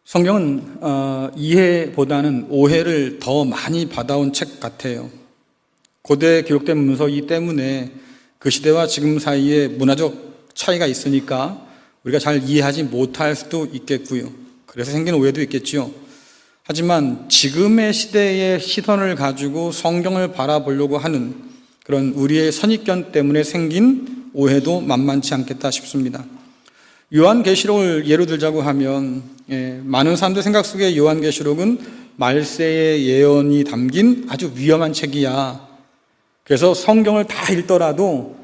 성경은 이해보다는 오해를 더 많이 받아온 책 같아요. 고대에 기록된 문서이기 때문에 그 시대와 지금 사이에 문화적 차이가 있으니까 우리가 잘 이해하지 못할 수도 있겠고요. 그래서 생긴 오해도 있겠죠. 하지만 지금의 시대의 시선을 가지고 성경을 바라보려고 하는 그런 우리의 선입견 때문에 생긴 오해도 만만치 않겠다 싶습니다. 요한계시록을 예로 들자고 하면 많은 사람들 생각 속에 요한계시록은 말세의 예언이 담긴 아주 위험한 책이야. 그래서 성경을 다 읽더라도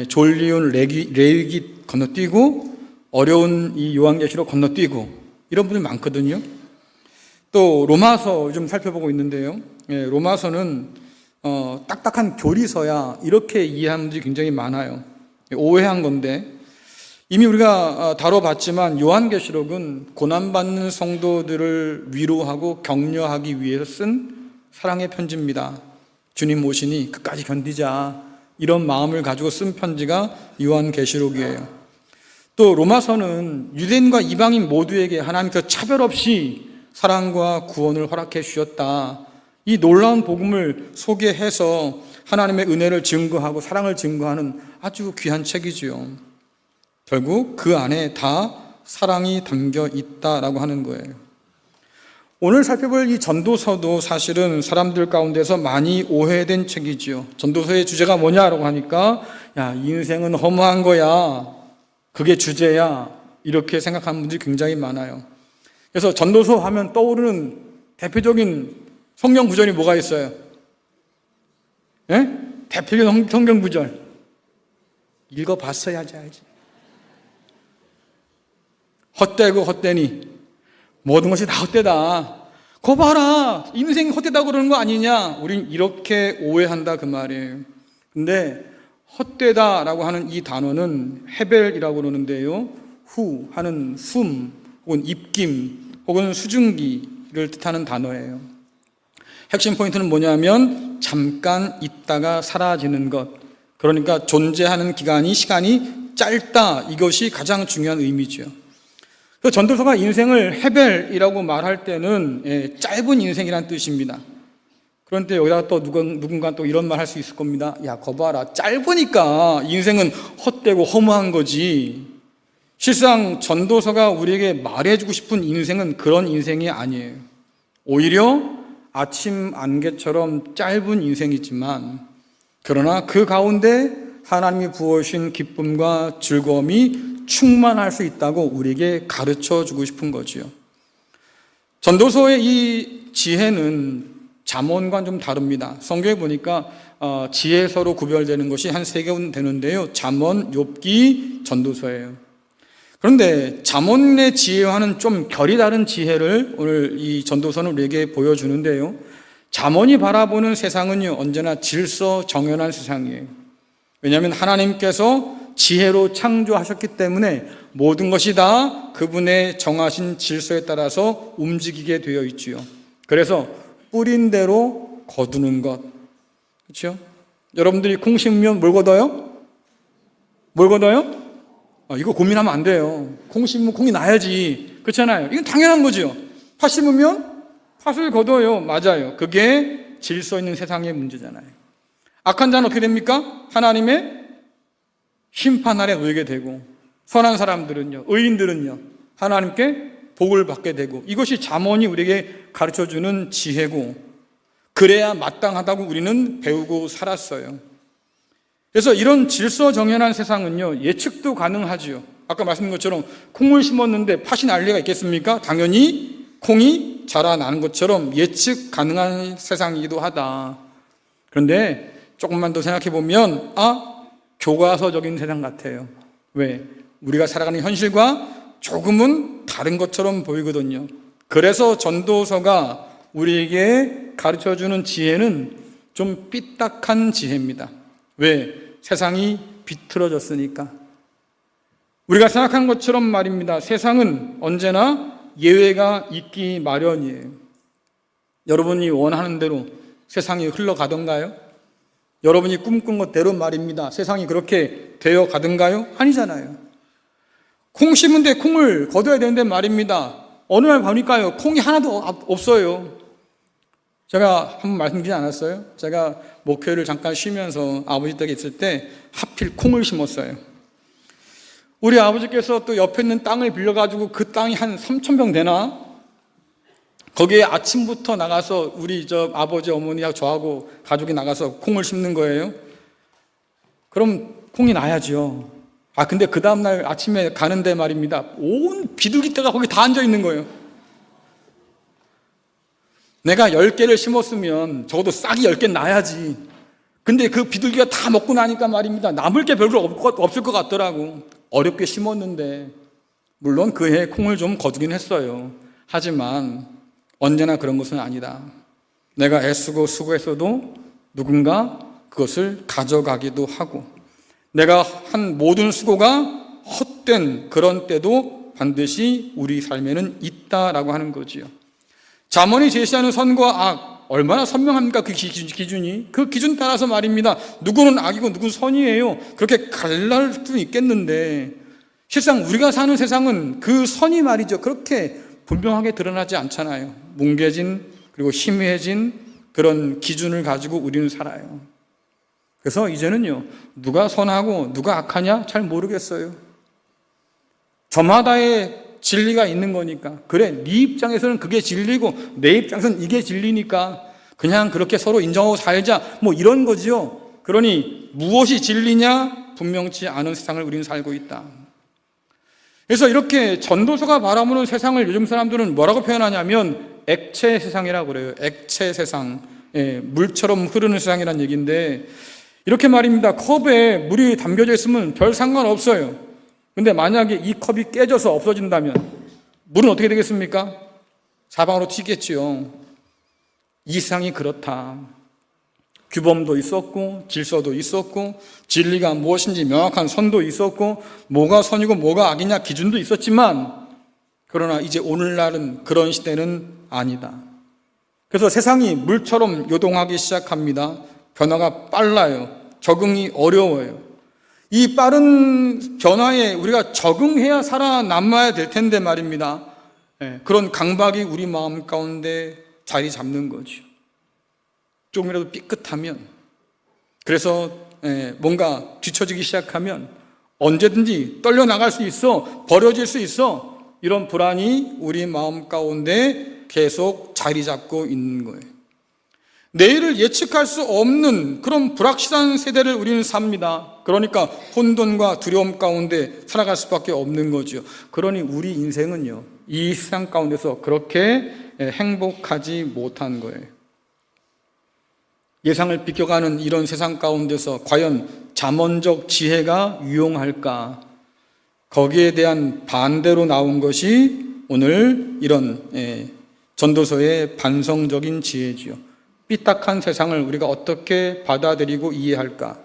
졸리운 레위기 건너뛰고 어려운 이 요한계시록 건너뛰고 이런 분들 많거든요. 또 로마서 좀 살펴보고 있는데요. 로마서는 딱딱한 교리서야 이렇게 이해하는 분들이 굉장히 많아요. 오해한 건데 이미 우리가 다뤄봤지만 요한계시록은 고난받는 성도들을 위로하고 격려하기 위해서 쓴 사랑의 편지입니다. 주님 오시니 끝까지 견디자, 이런 마음을 가지고 쓴 편지가 요한계시록이에요. 또 로마서는 유대인과 이방인 모두에게 하나님께서 차별 없이 사랑과 구원을 허락해 주셨다, 이 놀라운 복음을 소개해서 하나님의 은혜를 증거하고 사랑을 증거하는 아주 귀한 책이지요. 결국 그 안에 다 사랑이 담겨 있다라고 하는 거예요. 오늘 살펴볼 이 전도서도 사실은 사람들 가운데서 많이 오해된 책이지요. 전도서의 주제가 뭐냐라고 하니까 야, 인생은 허무한 거야, 그게 주제야, 이렇게 생각하는 분들이 굉장히 많아요. 그래서 전도서 하면 떠오르는 대표적인 성경 구절이 뭐가 있어요? 대표적인 성경 구절 읽어봤어야지 알지. 헛되고 헛되니 모든 것이 다 헛되다. 거 봐라, 인생이 헛되다고 그러는 거 아니냐. 우린 이렇게 오해한다 그 말이에요. 근데 헛되다라고 하는 이 단어는 헤벨이라고 그러는데요, 후 하는 숨 혹은 입김 혹은 수증기를 뜻하는 단어예요. 핵심 포인트는 뭐냐면 잠깐 있다가 사라지는 것, 그러니까 존재하는 시간이 짧다, 이것이 가장 중요한 의미죠. 전도서가 인생을 헤벨이라고 말할 때는 짧은 인생이란 뜻입니다. 그런데 여기다가 또 누군가 또 이런 말 할 수 있을 겁니다. 야, 거 봐라, 짧으니까 인생은 헛되고 허무한 거지. 실상 전도서가 우리에게 말해주고 싶은 인생은 그런 인생이 아니에요. 오히려 아침 안개처럼 짧은 인생이지만 그러나 그 가운데 하나님이 부어주신 기쁨과 즐거움이 충만할 수 있다고 우리에게 가르쳐 주고 싶은 거지요. 전도서의 이 지혜는 잠언과는 좀 다릅니다. 성경에 보니까 지혜서로 구별되는 것이 한 3개 되는데요, 잠언, 욥기, 전도서예요. 그런데 잠언의 지혜와는 좀 결이 다른 지혜를 오늘 이 전도서는 우리에게 보여주는데요, 잠언이 바라보는 세상은요 언제나 질서 정연한 세상이에요. 왜냐하면 하나님께서 지혜로 창조하셨기 때문에 모든 것이 다 그분의 정하신 질서에 따라서 움직이게 되어 있지요. 그래서 뿌린 대로 거두는 것, 그렇죠? 여러분들이 콩 심으면 뭘 걷어요? 뭘 걷어요? 이거 고민하면 안 돼요. 콩 심으면 콩이 나야지, 그렇잖아요. 이건 당연한 거죠. 팥 심으면 팥을 거둬요. 맞아요. 그게 질서 있는 세상의 문제잖아요. 악한 자는 어떻게 됩니까? 하나님의 심판 아래 놓이게 되고, 선한 사람들은요, 의인들은요, 하나님께 복을 받게 되고, 이것이 잠언이 우리에게 가르쳐주는 지혜고, 그래야 마땅하다고 우리는 배우고 살았어요. 그래서 이런 질서정연한 세상은요 예측도 가능하지요. 아까 말씀드린 것처럼 콩을 심었는데 팥이 날 리가 있겠습니까? 당연히 콩이 자라나는 것처럼 예측 가능한 세상이기도 하다. 그런데 조금만 더 생각해 보면 교과서적인 세상 같아요. 왜? 우리가 살아가는 현실과 조금은 다른 것처럼 보이거든요. 그래서 전도서가 우리에게 가르쳐주는 지혜는 좀 삐딱한 지혜입니다. 왜? 세상이 비틀어졌으니까. 우리가 생각하는 것처럼 말입니다, 세상은 언제나 예외가 있기 마련이에요. 여러분이 원하는 대로 세상이 흘러가던가요? 여러분이 꿈꾼 것대로 말입니다, 세상이 그렇게 되어 가던가요? 아니잖아요. 콩 심은데 콩을 거둬야 되는데 말입니다, 어느 날 보니까요, 콩이 하나도 없어요. 제가 한번 말씀드리지 않았어요? 제가 목회를 잠깐 쉬면서 아버지 댁에 있을 때 하필 콩을 심었어요. 우리 아버지께서 또 옆에 있는 땅을 빌려가지고 그 땅이 한 3,000평 되나? 거기에 아침부터 나가서 우리 아버지 어머니하고 저하고 가족이 나가서 콩을 심는 거예요. 그럼 콩이 나야죠. 근데 그 다음날 아침에 가는데 말입니다, 온 비둘기떼가 거기 다 앉아 있는 거예요. 내가 10개를 심었으면 적어도 싹이 10개 나야지. 근데 그 비둘기가 다 먹고 나니까 말입니다, 남을 게 별로 없을 것 같더라고. 어렵게 심었는데, 물론 그 해에 콩을 좀 거두긴 했어요. 하지만 언제나 그런 것은 아니다. 내가 애쓰고 수고했어도 누군가 그것을 가져가기도 하고, 내가 한 모든 수고가 헛된 그런 때도 반드시 우리 삶에는 있다라고 하는 거지요. 잠언이 제시하는 선과 악, 얼마나 선명합니까? 그 기준이. 그 기준 따라서 말입니다, 누구는 악이고 누구는 선이에요. 그렇게 갈랄 수 있겠는데, 실상 우리가 사는 세상은 그 선이 말이죠, 그렇게 분명하게 드러나지 않잖아요. 뭉개진 그리고 희미해진 그런 기준을 가지고 우리는 살아요. 그래서 이제는요, 누가 선하고 누가 악하냐 잘 모르겠어요. 저마다의 진리가 있는 거니까. 그래, 네 입장에서는 그게 진리고 내 입장에서는 이게 진리니까 그냥 그렇게 서로 인정하고 살자, 뭐 이런 거지요. 그러니 무엇이 진리냐 분명치 않은 세상을 우리는 살고 있다. 그래서 이렇게 전도서가 바라보는 세상을 요즘 사람들은 뭐라고 표현하냐면 액체 세상이라고 그래요. 액체 세상, 물처럼 흐르는 세상이란 얘기인데, 이렇게 말입니다, 컵에 물이 담겨져 있으면 별 상관없어요. 근데 만약에 이 컵이 깨져서 없어진다면 물은 어떻게 되겠습니까? 사방으로 튀겠지요. 이 세상이 그렇다. 규범도 있었고 질서도 있었고 진리가 무엇인지 명확한 선도 있었고 뭐가 선이고 뭐가 악이냐 기준도 있었지만, 그러나 이제 오늘날은 그런 시대는 아니다. 그래서 세상이 물처럼 요동하기 시작합니다. 변화가 빨라요. 적응이 어려워요. 이 빠른 변화에 우리가 적응해야 살아남아야 될 텐데 말입니다, 그런 강박이 우리 마음 가운데 자리 잡는 거죠. 조금이라도 삐끗하면, 그래서 뭔가 뒤처지기 시작하면 언제든지 떨려 나갈 수 있어, 버려질 수 있어, 이런 불안이 우리 마음 가운데 계속 자리 잡고 있는 거예요. 내일을 예측할 수 없는 그런 불확실한 세대를 우리는 삽니다. 그러니까 혼돈과 두려움 가운데 살아갈 수밖에 없는 거죠. 그러니 우리 인생은요, 이 세상 가운데서 그렇게 행복하지 못한 거예요. 예상을 비껴가는 이런 세상 가운데서 과연 잠언적 지혜가 유용할까? 거기에 대한 반대로 나온 것이 오늘 이런 전도서의 반성적인 지혜지요. 삐딱한 세상을 우리가 어떻게 받아들이고 이해할까?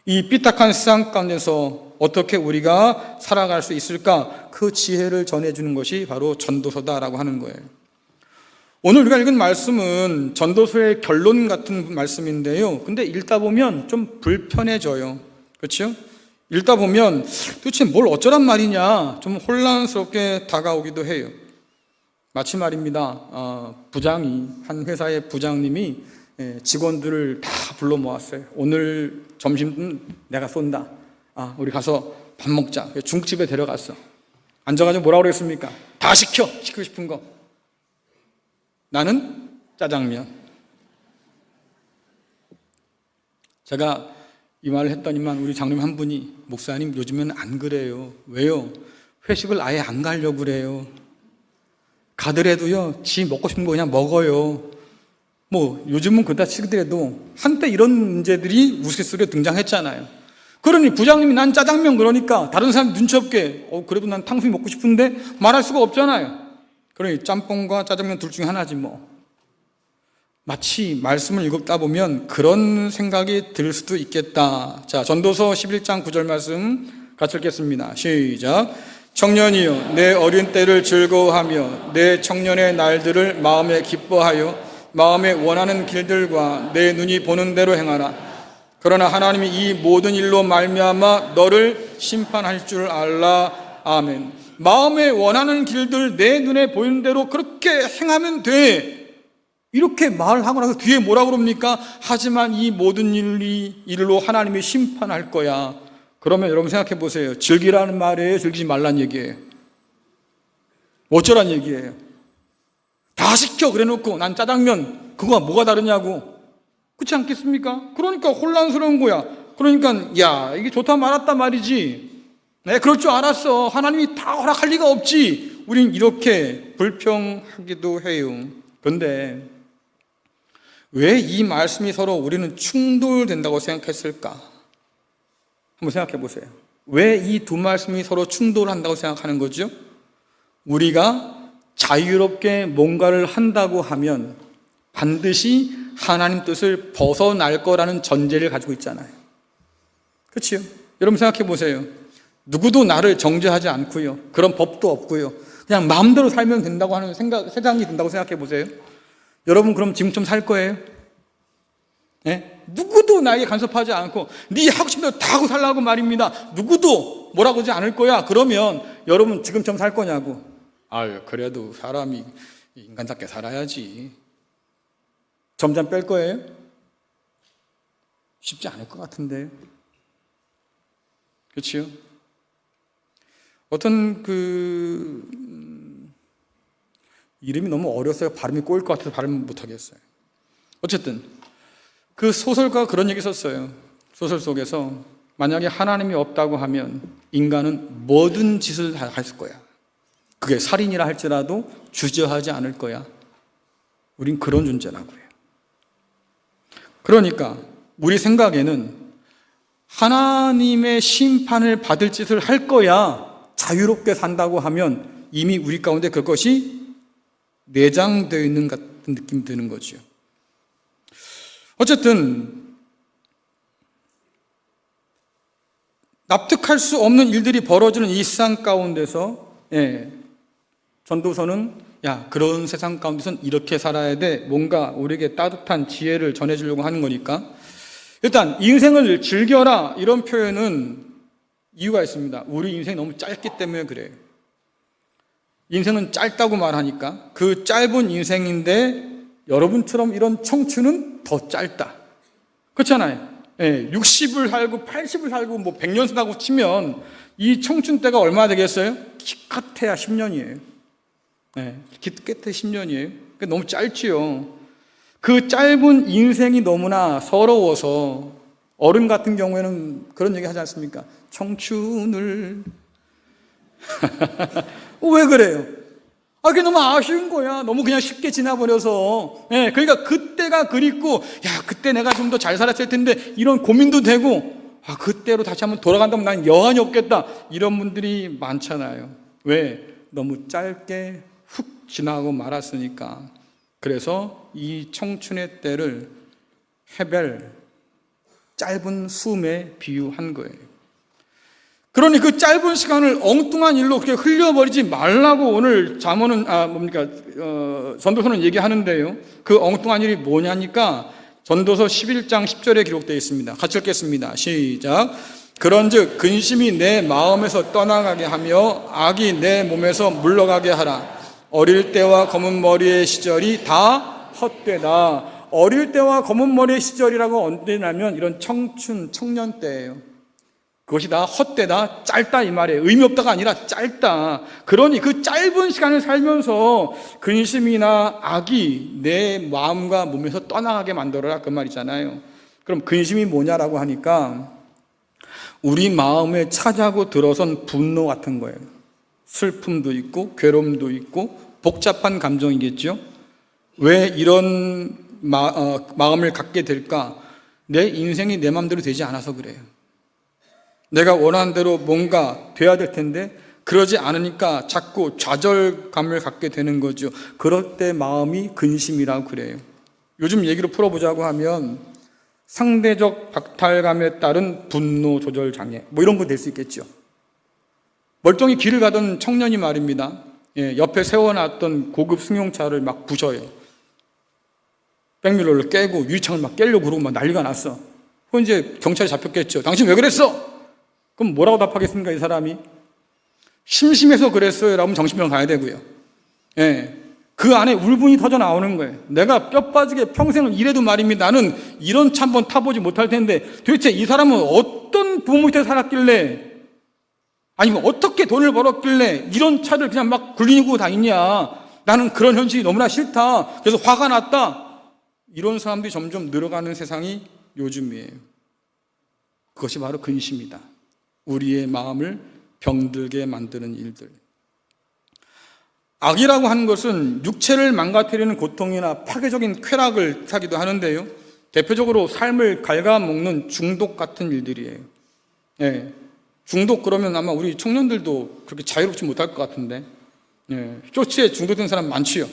이 삐딱한 세상 가운데서 어떻게 우리가 살아갈 수 있을까? 그 지혜를 전해주는 것이 바로 전도서다라고 하는 거예요. 오늘 우리가 읽은 말씀은 전도서의 결론 같은 말씀인데요, 근데 읽다 보면 좀 불편해져요. 그렇죠? 읽다 보면 도대체 뭘 어쩌란 말이냐, 좀 혼란스럽게 다가오기도 해요. 마치 말입니다, 부장이, 한 회사의 부장님이 직원들을 다 불러 모았어요. 오늘 점심은 내가 쏜다. 우리 가서 밥 먹자. 중국집에 데려갔어. 앉아가지고 뭐라고 그랬습니까? 다 시켜! 시키고 싶은 거. 나는 짜장면. 제가 이 말을 했더니만 우리 장로님 한 분이, 목사님 요즘에는 안 그래요. 왜요? 회식을 아예 안 가려고 그래요. 가더라도요, 지 먹고 싶은 거 그냥 먹어요. 뭐 요즘은 그렇다 치더라도 한때 이런 문제들이 우스갯소리로 등장했잖아요. 그러니 부장님이 난 짜장면 그러니까 다른 사람 눈치 없게 그래도 난 탕수육 먹고 싶은데 말할 수가 없잖아요. 그러니 짬뽕과 짜장면 둘 중에 하나지 뭐. 마치 말씀을 읽다 보면 그런 생각이 들 수도 있겠다. 자, 전도서 11장 9절 말씀 같이 읽겠습니다. 시작. 청년이여, 내 어린 때를 즐거워하며 내 청년의 날들을 마음에 기뻐하여 마음에 원하는 길들과 내 눈이 보는 대로 행하라. 그러나 하나님이 이 모든 일로 말미암아 너를 심판할 줄 알라. 아멘. 마음에 원하는 길들 내 눈에 보이는 대로 그렇게 행하면 돼. 이렇게 말을 하고 나서 뒤에 뭐라 그럽니까? 하지만 이 모든 일로 하나님이 심판할 거야. 그러면 여러분 생각해 보세요. 즐기라는 말이에요? 즐기지 말란 얘기예요? 어쩌란 얘기예요? 다 시켜 그래 놓고 난 짜장면 그거가 뭐가 다르냐고. 그렇지 않겠습니까? 그러니까 혼란스러운 거야. 그러니까 야 이게 좋다 말았단 말이지. 네, 그럴 줄 알았어. 하나님이 다 허락할 리가 없지. 우린 이렇게 불평하기도 해요. 그런데 왜 이 말씀이 서로 우리는 충돌된다고 생각했을까? 한번 생각해 보세요. 왜 이 두 말씀이 서로 충돌한다고 생각하는 거죠? 우리가 자유롭게 뭔가를 한다고 하면 반드시 하나님 뜻을 벗어날 거라는 전제를 가지고 있잖아요. 그렇죠? 여러분 생각해 보세요. 누구도 나를 정죄하지 않고요. 그런 법도 없고요. 그냥 마음대로 살면 된다고 하는 세상이 된다고 생각해 보세요. 여러분 그럼 지금처럼 살 거예요? 네? 누구도 나에게 간섭하지 않고 네 하고 싶은 대로 다 하고 살라고 말입니다. 누구도 뭐라고 하지 않을 거야. 그러면 여러분 지금처럼 살 거냐고. 아유 그래도 사람이 인간답게 살아야지. 점점 뺄 거예요? 쉽지 않을 것 같은데요. 그렇지요? 어떤 이름이 너무 어려서요. 발음이 꼬일 것 같아서 발음 못하겠어요. 어쨌든 그 소설가가 그런 얘기 썼어요. 소설 속에서 만약에 하나님이 없다고 하면 인간은 모든 짓을 다 했을 거야. 그게 살인이라 할지라도 주저하지 않을 거야. 우린 그런 존재라고 해요. 그러니까 우리 생각에는 하나님의 심판을 받을 짓을 할 거야. 자유롭게 산다고 하면 이미 우리 가운데 그것이 내장되어 있는 같은 느낌이 드는 거죠. 어쨌든 납득할 수 없는 일들이 벌어지는 이 세상 가운데서 전도서는 그런 세상 가운데서는 이렇게 살아야 돼. 뭔가 우리에게 따뜻한 지혜를 전해주려고 하는 거니까 일단 인생을 즐겨라 이런 표현은 이유가 있습니다. 우리 인생이 너무 짧기 때문에 그래요. 인생은 짧다고 말하니까 그 짧은 인생인데 여러분처럼 이런 청춘은 더 짧다. 그렇잖아요. 60을 살고 80을 살고 100년 산다고 치면 이 청춘 때가 얼마나 되겠어요? 기껏해야 10년이에요. 기껏해 10년이에요. 너무 짧지요. 그 짧은 인생이 너무나 서러워서 어른 같은 경우에는 그런 얘기 하지 않습니까? 청춘을 왜 그래요? 그게 너무 아쉬운 거야. 너무 그냥 쉽게 지나버려서. 그러니까 그때가 그립고 그때 내가 좀 더 잘 살았을 텐데 이런 고민도 되고 그때로 다시 한번 돌아간다면 난 여한이 없겠다. 이런 분들이 많잖아요. 왜? 너무 짧게 훅 지나고 말았으니까. 그래서 이 청춘의 때를 해별, 짧은 숨에 비유한 거예요. 그러니 그 짧은 시간을 엉뚱한 일로 그렇게 흘려버리지 말라고 오늘 잠언은 전도서는 얘기하는데요. 그 엉뚱한 일이 뭐냐니까 전도서 11장 10절에 기록되어 있습니다. 같이 읽겠습니다. 시작. 그런즉 근심이 내 마음에서 떠나가게 하며 악이 내 몸에서 물러가게 하라. 어릴 때와 검은 머리의 시절이 다 헛되다. 어릴 때와 검은 머리의 시절이라고 언제냐면 이런 청춘, 청년 때예요. 그것이 다 헛되다, 짧다 이 말이에요. 의미 없다가 아니라 짧다. 그러니 그 짧은 시간을 살면서 근심이나 악이 내 마음과 몸에서 떠나가게 만들어라 그 말이잖아요. 그럼 근심이 뭐냐라고 하니까 우리 마음에 차지하고 들어선 분노 같은 거예요. 슬픔도 있고 괴로움도 있고 복잡한 감정이겠죠. 왜 이런 마음을 갖게 될까? 내 인생이 내 마음대로 되지 않아서 그래요. 내가 원하는 대로 뭔가 돼야 될 텐데 그러지 않으니까 자꾸 좌절감을 갖게 되는 거죠. 그럴 때 마음이 근심이라고 그래요. 요즘 얘기로 풀어보자고 하면 상대적 박탈감에 따른 분노 조절 장애 이런 거 될 수 있겠죠. 멀쩡히 길을 가던 청년이 말입니다. 옆에 세워놨던 고급 승용차를 막 부셔요. 백밀러를 깨고 유리창을 막 깨려고 그러고 막 난리가 났어. 그럼 이제 경찰이 잡혔겠죠. 당신 왜 그랬어? 그럼 뭐라고 답하겠습니까, 이 사람이? 심심해서 그랬어요 라면 정신병 가야 되고요. 예. 그 안에 울분이 터져 나오는 거예요. 내가 뼈 빠지게 평생을 일해도 말입니다. 나는 이런 차 한번 타보지 못할 텐데 도대체 이 사람은 어떤 부모 밑에 살았길래, 아니면 어떻게 돈을 벌었길래 이런 차를 그냥 막 굴리고 다니냐. 나는 그런 현실이 너무나 싫다. 그래서 화가 났다. 이런 사람들이 점점 늘어가는 세상이 요즘이에요. 그것이 바로 근심이다. 우리의 마음을 병들게 만드는 일들. 악이라고 하는 것은 육체를 망가뜨리는 고통이나 파괴적인 쾌락을 사기도 하는데요. 대표적으로 삶을 갉아먹는 중독 같은 일들이에요. 예. 중독 그러면 아마 우리 청년들도 그렇게 자유롭지 못할 것 같은데, 예. 쇼츠에 중독된 사람 많지요.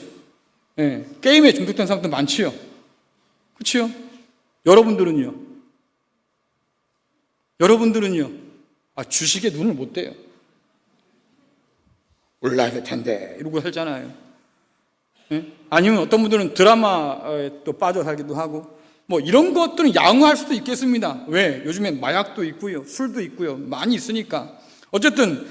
예. 게임에 중독된 사람도 많지요. 그렇지요? 여러분들은요? 주식에 눈을 못 떼요. 올라야 될 텐데 이러고 살잖아요. 예? 아니면 어떤 분들은 드라마에 또 빠져 살기도 하고, 뭐 이런 것들은 양호할 수도 있겠습니다. 왜? 요즘엔 마약도 있고요, 술도 있고요, 많이 있으니까. 어쨌든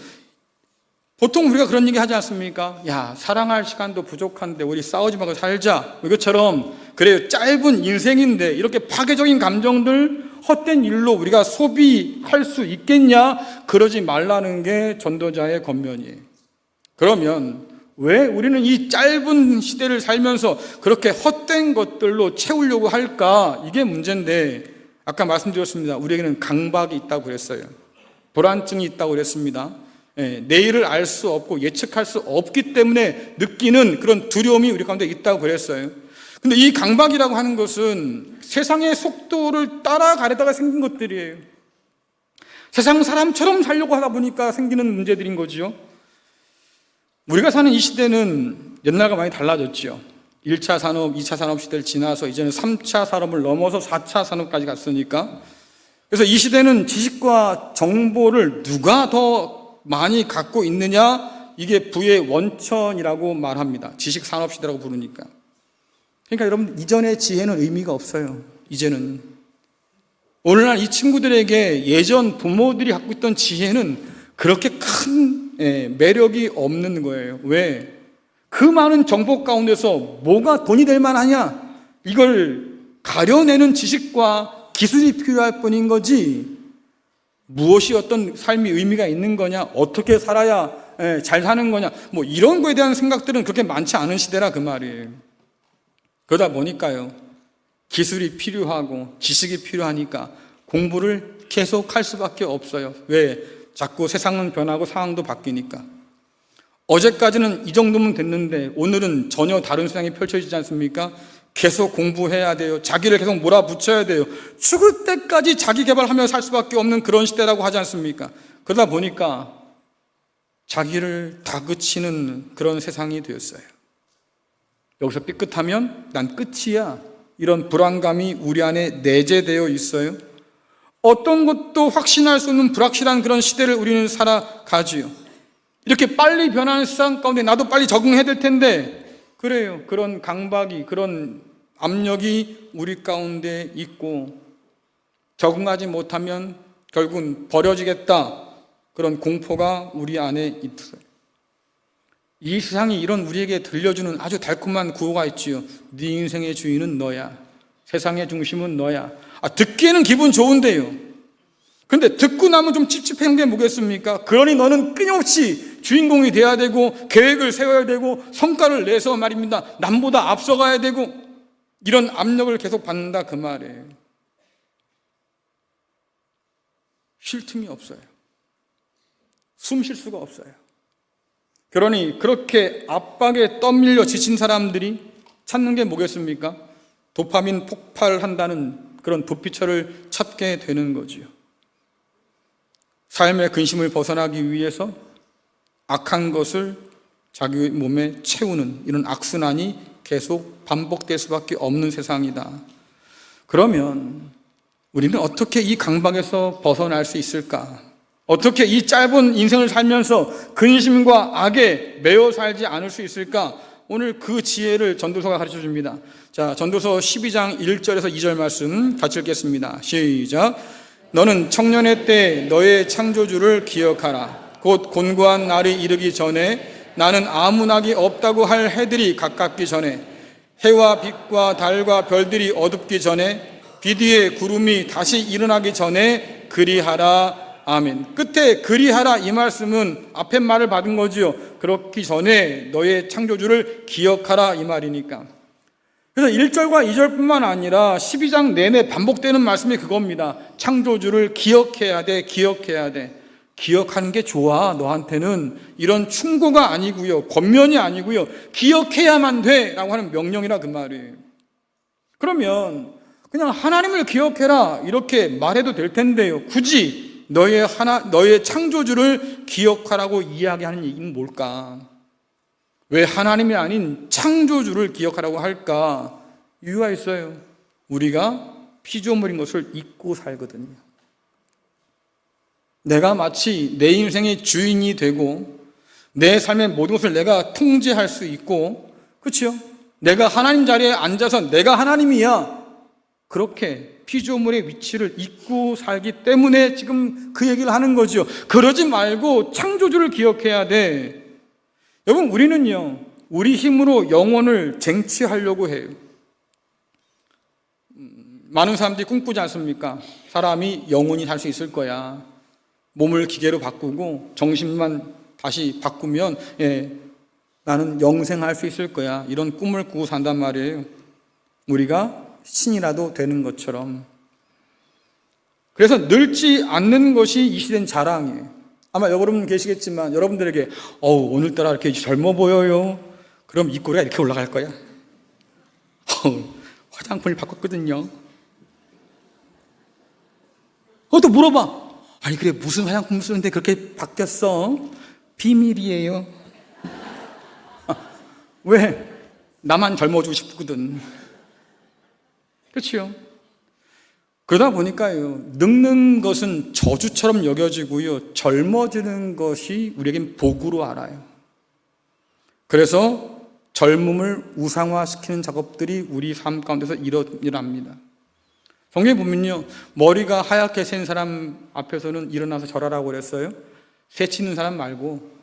보통 우리가 그런 얘기 하지 않습니까? 야, 사랑할 시간도 부족한데 우리 싸우지 말고 살자. 이것처럼 그래요, 짧은 인생인데 이렇게 파괴적인 감정들, 헛된 일로 우리가 소비할 수 있겠냐? 그러지 말라는 게 전도자의 권면이에요. 그러면 왜 우리는 이 짧은 시대를 살면서 그렇게 헛된 것들로 채우려고 할까? 이게 문제인데, 아까 말씀드렸습니다. 우리에게는 강박이 있다고 그랬어요. 불안증이 있다고 그랬습니다. 예, 내일을 알 수 없고 예측할 수 없기 때문에 느끼는 그런 두려움이 우리 가운데 있다고 그랬어요. 근데 이 강박이라고 하는 것은 세상의 속도를 따라가려다가 생긴 것들이에요. 세상 사람처럼 살려고 하다 보니까 생기는 문제들인 거지요. 우리가 사는 이 시대는 옛날과 많이 달라졌죠. 1차 산업, 2차 산업 시대를 지나서 이제는 3차 산업을 넘어서 4차 산업까지 갔으니까, 그래서 이 시대는 지식과 정보를 누가 더 많이 갖고 있느냐, 이게 부의 원천이라고 말합니다. 지식 산업 시대라고 부르니까. 그러니까 여러분, 이전의 지혜는 의미가 없어요. 이제는 오늘날 이 친구들에게 예전 부모들이 갖고 있던 지혜는 그렇게 큰 매력이 없는 거예요. 왜? 그 많은 정보 가운데서 뭐가 돈이 될 만하냐? 이걸 가려내는 지식과 기술이 필요할 뿐인 거지, 무엇이 어떤 삶의 의미가 있는 거냐, 어떻게 살아야 잘 사는 거냐, 뭐 이런 거에 대한 생각들은 그렇게 많지 않은 시대라 그 말이에요. 그러다 보니까요, 기술이 필요하고 지식이 필요하니까 공부를 계속 할 수밖에 없어요. 왜? 자꾸 세상은 변하고 상황도 바뀌니까. 어제까지는 이 정도면 됐는데 오늘은 전혀 다른 세상이 펼쳐지지 않습니까? 계속 공부해야 돼요. 자기를 계속 몰아붙여야 돼요. 죽을 때까지 자기 개발하며 살 수밖에 없는 그런 시대라고 하지 않습니까? 그러다 보니까 자기를 다그치는 그런 세상이 되었어요. 여기서 삐끗하면 난 끝이야, 이런 불안감이 우리 안에 내재되어 있어요. 어떤 것도 확신할 수 없는 불확실한 그런 시대를 우리는 살아가지요. 이렇게 빨리 변하는 세상 가운데 나도 빨리 적응해야 될 텐데, 그래요. 그런 강박이, 그런 압력이 우리 가운데 있고, 적응하지 못하면 결국은 버려지겠다, 그런 공포가 우리 안에 있어요. 이 세상이 이런 우리에게 들려주는 아주 달콤한 구호가 있지요. 네 인생의 주인은 너야. 세상의 중심은 너야. 듣기에는 기분 좋은데요. 근데 듣고 나면 좀 찝찝한 게 뭐겠습니까? 그러니 너는 끊임없이 주인공이 돼야 되고, 계획을 세워야 되고, 성과를 내서 말입니다, 남보다 앞서가야 되고, 이런 압력을 계속 받는다 그 말이에요. 쉴 틈이 없어요. 숨 쉴 수가 없어요. 그러니 그렇게 압박에 떠밀려 지친 사람들이 찾는 게 뭐겠습니까? 도파민 폭발한다는 그런 도피처를 찾게 되는 거지요. 삶의 근심을 벗어나기 위해서 악한 것을 자기 몸에 채우는 이런 악순환이 계속 반복될 수밖에 없는 세상이다. 그러면 우리는 어떻게 이 강박에서 벗어날 수 있을까? 어떻게 이 짧은 인생을 살면서 근심과 악에 매여 살지 않을 수 있을까? 오늘 그 지혜를 전도서가 가르쳐 줍니다. 자, 전도서 12장 1절에서 2절 말씀 같이 읽겠습니다. 시작. 너는 청년의 때 너의 창조주를 기억하라. 곧 곤고한 날이 이르기 전에 나는 아무 낙이 없다고 할 해들이 가깝기 전에 해와 빛과 달과 별들이 어둡기 전에 빛 위에 구름이 다시 일어나기 전에 그리하라. 아멘. 끝에 그리하라 이 말씀은 앞에 말을 받은 거지요. 그렇기 전에 너의 창조주를 기억하라 이 말이니까. 그래서 1절과 2절뿐만 아니라 12장 내내 반복되는 말씀이 그겁니다. 창조주를 기억해야 돼, 기억해야 돼. 기억하는 게 좋아. 너한테는 이런 충고가 아니고요, 권면이 아니고요, 기억해야만 돼라고 하는 명령이라 그 말이에요. 그러면 그냥 하나님을 기억해라 이렇게 말해도 될 텐데요, 굳이 너의 창조주를 기억하라고 이야기하는 얘기는 뭘까? 왜 하나님이 아닌 창조주를 기억하라고 할까? 이유가 있어요. 우리가 피조물인 것을 잊고 살거든요. 내가 마치 내 인생의 주인이 되고 내 삶의 모든 것을 내가 통제할 수 있고, 그렇죠? 내가 하나님 자리에 앉아서 내가 하나님이야, 그렇게 피조물의 위치를 잊고 살기 때문에 지금 그 얘기를 하는 거죠. 그러지 말고 창조주를 기억해야 돼. 여러분, 우리는요, 우리 힘으로 영혼을 쟁취하려고 해요. 많은 사람들이 꿈꾸지 않습니까? 사람이 영원히 살 수 있을 거야. 몸을 기계로 바꾸고 정신만 다시 바꾸면 나는 영생할 수 있을 거야. 이런 꿈을 꾸고 산단 말이에요. 우리가 신이라도 되는 것처럼. 그래서 늙지 않는 것이 이 시대는 자랑이에요. 아마 여러분 계시겠지만 여러분들에게 오늘따라 이렇게 젊어 보여요. 그럼 입꼬리가 이렇게 올라갈 거야. 화장품을 바꿨거든요. 또 물어봐. 아니 그래, 무슨 화장품 쓰는데 그렇게 바뀌었어? 비밀이에요. 왜? 나만 젊어지고 싶거든. 그렇죠? 그러다 보니까요, 늙는 것은 저주처럼 여겨지고요, 젊어지는 것이 우리에겐 복으로 알아요. 그래서 젊음을 우상화시키는 작업들이 우리 삶 가운데서 일어납니다. 성경에 보면요, 머리가 하얗게 센 사람 앞에서는 일어나서 절하라고 그랬어요. 새치는 사람 말고,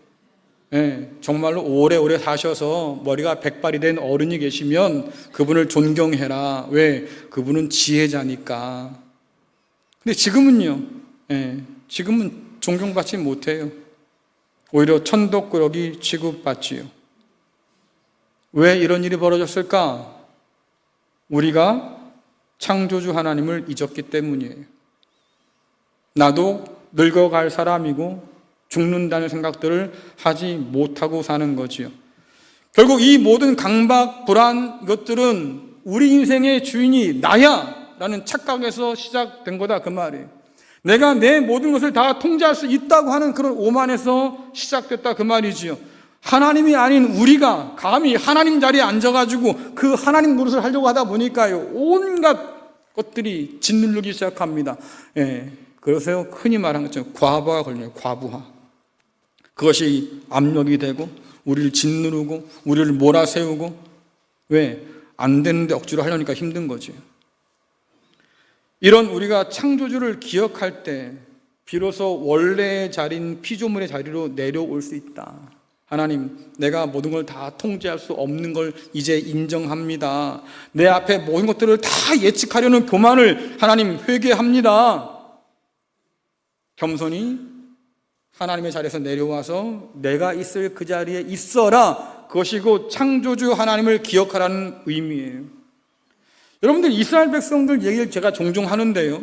정말로 오래오래 사셔서 머리가 백발이 된 어른이 계시면 그분을 존경해라. 왜? 그분은 지혜자니까. 근데 지금은요, 지금은 존경받지 못해요. 오히려 천덕꾸러기 취급받지요. 왜 이런 일이 벌어졌을까? 우리가 창조주 하나님을 잊었기 때문이에요. 나도 늙어갈 사람이고 죽는다는 생각들을 하지 못하고 사는 거지요. 결국 이 모든 강박, 불안, 이것들은 우리 인생의 주인이 나야 라는 착각에서 시작된 거다 그 말이에요. 내가 내 모든 것을 다 통제할 수 있다고 하는 그런 오만에서 시작됐다 그 말이지요. 하나님이 아닌 우리가 감히 하나님 자리에 앉아가지고 그 하나님 노릇을 하려고 하다 보니까요, 온갖 것들이 짓누르기 시작합니다. 그래서 흔히 말하는 것처럼 과부하가 걸려요. 과부하. 그것이 압력이 되고 우리를 짓누르고 우리를 몰아세우고, 왜? 안 되는데 억지로 하려니까 힘든 거지. 이런 우리가 창조주를 기억할 때 비로소 원래의 자리인 피조물의 자리로 내려올 수 있다. 하나님, 내가 모든 걸 다 통제할 수 없는 걸 이제 인정합니다. 내 앞에 모든 것들을 다 예측하려는 교만을 하나님 회개합니다. 겸손히 하나님의 자리에서 내려와서 내가 있을 그 자리에 있어라. 그것이 곧 창조주 하나님을 기억하라는 의미예요. 여러분들, 이스라엘 백성들 얘기를 제가 종종 하는데요,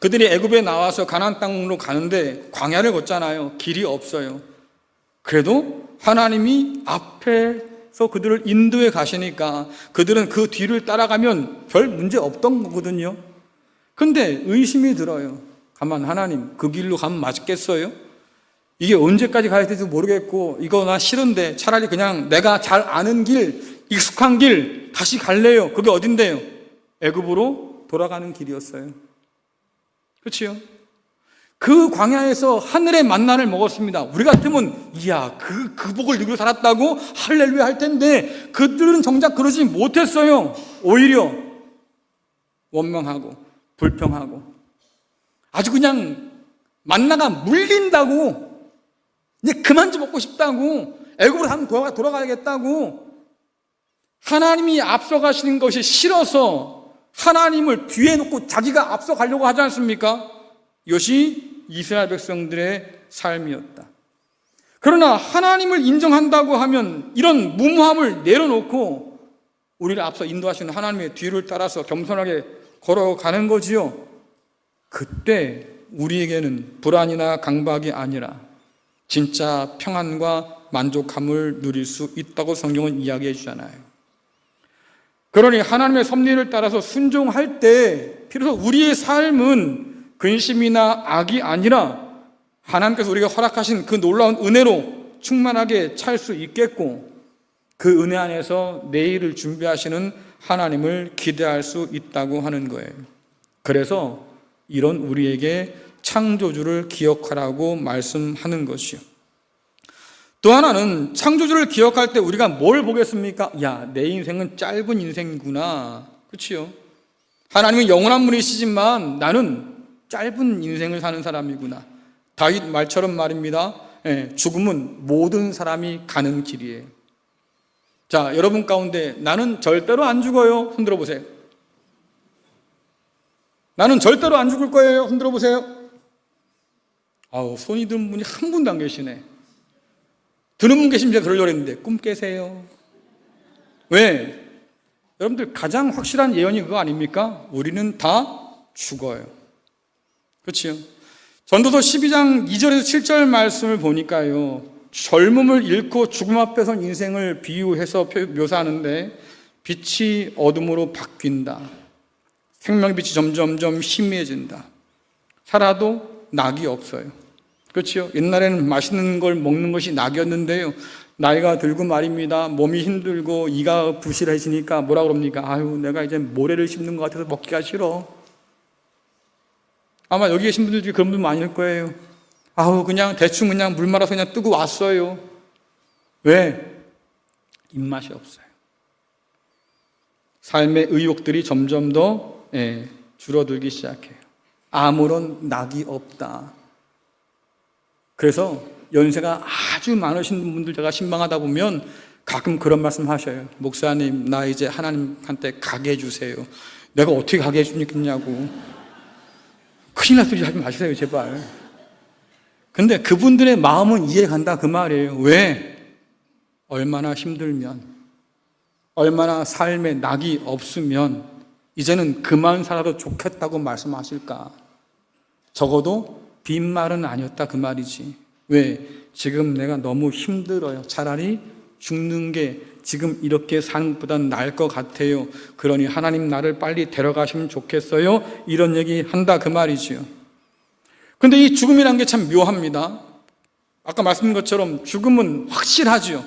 그들이 애굽에 나와서 가나안 땅으로 가는데 광야를 걷잖아요. 길이 없어요. 그래도 하나님이 앞에서 그들을 인도해 가시니까 그들은 그 뒤를 따라가면 별 문제 없던 거거든요. 근데 의심이 들어요. 가만, 하나님, 그 길로 가면 맞겠어요? 이게 언제까지 가야 될지도 모르겠고 이거 나 싫은데 차라리 그냥 내가 잘 아는 길, 익숙한 길 다시 갈래요. 그게 어딘데요? 애굽으로 돌아가는 길이었어요. 그렇지요? 그 광야에서 하늘의 만나를 먹었습니다. 우리 같으면 이야, 그 복을 누리고 살았다고 할렐루야 할 텐데 그들은 정작 그러지 못했어요. 오히려 원망하고 불평하고 아주 그냥 만나가 물린다고 이제 그만 좀 먹고 싶다고, 애굽으로 한번 돌아가야겠다고, 하나님이 앞서가시는 것이 싫어서 하나님을 뒤에 놓고 자기가 앞서가려고 하지 않습니까? 이것이 이스라엘 백성들의 삶이었다. 그러나 하나님을 인정한다고 하면 이런 무모함을 내려놓고 우리를 앞서 인도하시는 하나님의 뒤를 따라서 겸손하게 걸어가는 거지요. 그때 우리에게는 불안이나 강박이 아니라 진짜 평안과 만족함을 누릴 수 있다고 성경은 이야기해 주잖아요. 그러니 하나님의 섭리를 따라서 순종할 때 비로소 우리의 삶은 근심이나 악이 아니라 하나님께서 우리가 허락하신 그 놀라운 은혜로 충만하게 찰 수 있겠고, 그 은혜 안에서 내일을 준비하시는 하나님을 기대할 수 있다고 하는 거예요. 그래서 이런 우리에게 창조주를 기억하라고 말씀하는 것이요. 또 하나는 창조주를 기억할 때 우리가 뭘 보겠습니까? 야, 내 인생은 짧은 인생이구나. 그렇지요? 하나님은 영원한 분이시지만 나는 짧은 인생을 사는 사람이구나. 다윗 말처럼 말입니다. 죽음은 모든 사람이 가는 길이에요. 자, 여러분 가운데 나는 절대로 안 죽어요. 손들어 보세요. 나는 절대로 안 죽을 거예요. 손들어 보세요. 아우, 손이 든 분이 한 분도 안 계시네. 드는 분 계시면 제가 그러려고 했는데 꿈 깨세요. 왜? 여러분들 가장 확실한 예언이 그거 아닙니까? 우리는 다 죽어요. 그렇죠? 전도서 12장 2절에서 7절 말씀을 보니까요, 젊음을 잃고 죽음 앞에 선 인생을 비유해서 묘사하는데, 빛이 어둠으로 바뀐다. 생명빛이 점점점 희미해진다. 살아도 낙이 없어요. 그렇죠? 옛날에는 맛있는 걸 먹는 것이 낙이었는데요, 나이가 들고 말입니다. 몸이 힘들고 이가 부실해지니까 뭐라 그럽니까? 아유, 내가 이제 모래를 씹는 것 같아서 먹기가 싫어. 아마 여기 계신 분들 중에 그런 분 많을 거예요. 아우, 그냥 대충 그냥 물 말아서 그냥 뜨고 왔어요. 왜? 입맛이 없어요. 삶의 의욕들이 점점 더 줄어들기 시작해요. 아무런 낙이 없다. 그래서 연세가 아주 많으신 분들 제가 신방하다 보면 가끔 그런 말씀 하셔요. 목사님, 나 이제 하나님한테 가게 해주세요. 내가 어떻게 가게 해주겠냐고. 큰일 날 소리 하지 마세요, 제발. 근데 그분들의 마음은 이해간다 그 말이에요. 왜? 얼마나 힘들면, 얼마나 삶에 낙이 없으면 이제는 그만 살아도 좋겠다고 말씀하실까? 적어도 빈말은 아니었다 그 말이지. 왜? 지금 내가 너무 힘들어요. 차라리 죽는 게 지금 이렇게 사는 것보단 나을 것 같아요. 그러니 하나님 나를 빨리 데려가시면 좋겠어요. 이런 얘기 한다 그 말이지요. 근데 이 죽음이라는 게 참 묘합니다. 아까 말씀드린 것처럼 죽음은 확실하지요.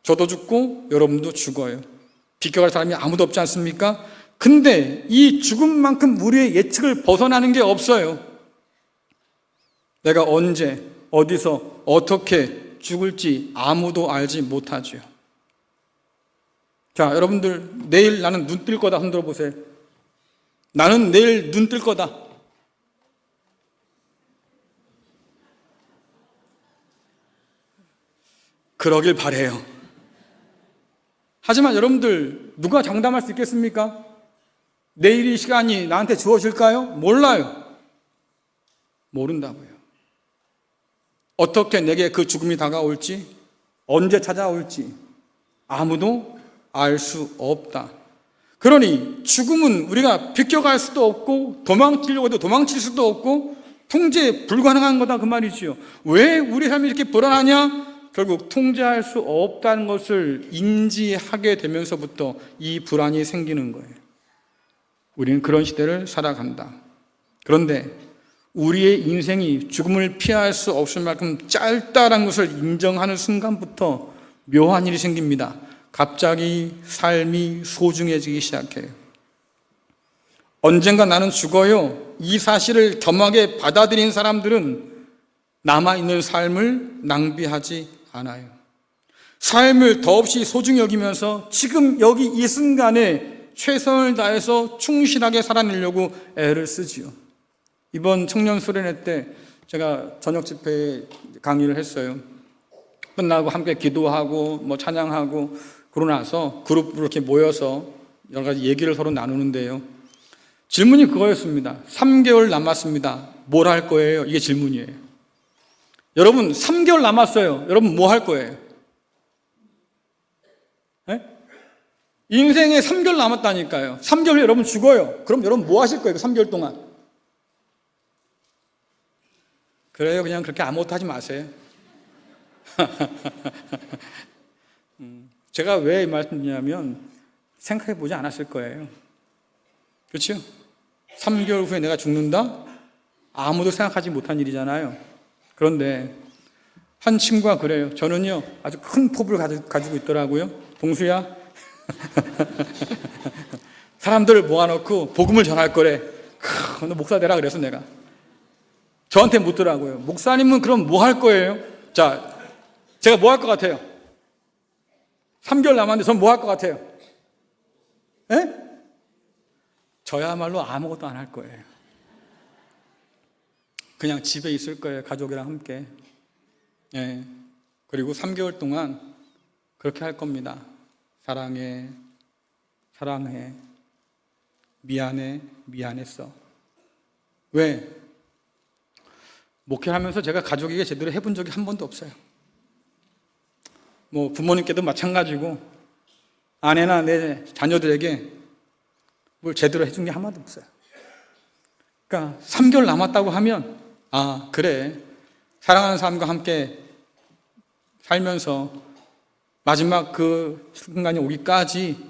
저도 죽고 여러분도 죽어요. 비껴갈 사람이 아무도 없지 않습니까? 근데 이 죽음만큼 우리의 예측을 벗어나는 게 없어요. 내가 언제, 어디서, 어떻게 죽을지 아무도 알지 못하지요. 자, 여러분들, 내일 나는 눈 뜰 거다 흔들어 보세요. 나는 내일 눈 뜰 거다. 그러길 바래요. 하지만 여러분들, 누가 장담할 수 있겠습니까? 내일 이 시간이 나한테 주어질까요? 몰라요. 모른다고요. 어떻게 내게 그 죽음이 다가올지, 언제 찾아올지 아무도 알 수 없다. 그러니 죽음은 우리가 비껴갈 수도 없고 도망치려고 해도 도망칠 수도 없고 통제 불가능한 거다 그 말이지요. 왜 우리 삶이 이렇게 불안하냐? 결국 통제할 수 없다는 것을 인지하게 되면서부터 이 불안이 생기는 거예요. 우리는 그런 시대를 살아간다. 그런데 우리의 인생이 죽음을 피할 수 없을 만큼 짧다는 것을 인정하는 순간부터 묘한 일이 생깁니다. 갑자기 삶이 소중해지기 시작해요. 언젠가 나는 죽어요. 이 사실을 겸하게 받아들인 사람들은 남아있는 삶을 낭비하지 않아요. 삶을 더없이 소중히 여기면서 지금 여기 이 순간에 최선을 다해서 충실하게 살아내려고 애를 쓰지요. 이번 청년 수련회 때 제가 저녁 집회에 강의를 했어요. 끝나고 함께 기도하고 뭐 찬양하고 그러고 나서 그룹으로 이렇게 모여서 여러 가지 얘기를 서로 나누는데요. 질문이 그거였습니다. 3개월 남았습니다. 뭘 할 거예요? 이게 질문이에요. 여러분 3개월 남았어요. 여러분 뭐 할 거예요? 네? 인생에 3개월 남았다니까요. 3개월 후에 여러분 죽어요. 그럼 여러분 뭐 하실 거예요? 3개월 동안? 그래요. 그냥 그렇게 아무것도 하지 마세요. 제가 왜 이 말씀드리냐면 생각해 보지 않았을 거예요. 그렇죠? 3개월 후에 내가 죽는다? 아무도 생각하지 못한 일이잖아요. 그런데 한 친구가 그래요. 저는요 아주 큰 포부를 가지고 있더라고요. 동수야 사람들을 모아놓고 복음을 전할 거래. 너 목사 되라 그래서 내가 저한테 묻더라고요. 목사님은 그럼 뭐 할 거예요? 자, 제가 뭐 할 것 같아요? 3개월 남았는데 전 뭐 할 것 같아요? 에? 저야말로 아무것도 안 할 거예요. 그냥 집에 있을 거예요. 가족이랑 함께. 예. 그리고 3개월 동안 그렇게 할 겁니다. 사랑해, 사랑해, 미안해, 미안했어. 왜? 목회하면서 제가 가족에게 제대로 해본 적이 한 번도 없어요. 뭐 부모님께도 마찬가지고 아내나 내 자녀들에게 뭘 제대로 해준 게 한 번도 없어요. 그러니까 3개월 남았다고 하면 아 그래 사랑하는 사람과 함께 살면서 마지막 그 순간이 오기까지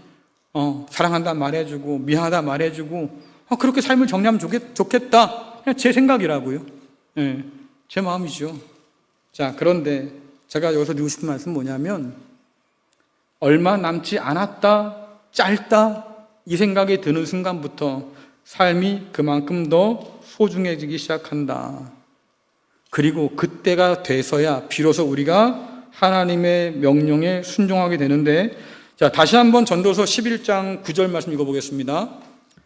사랑한다 말해주고 미안하다 말해주고 그렇게 삶을 정리하면 좋겠다. 그냥 제 생각이라고요. 네, 제 마음이죠. 자, 그런데 제가 여기서 드리고 싶은 말씀은 뭐냐면 얼마 남지 않았다, 짧다 이 생각이 드는 순간부터 삶이 그만큼 더 소중해지기 시작한다. 그리고 그때가 돼서야 비로소 우리가 하나님의 명령에 순종하게 되는데 자, 다시 한번 전도서 11장 9절 말씀 읽어보겠습니다.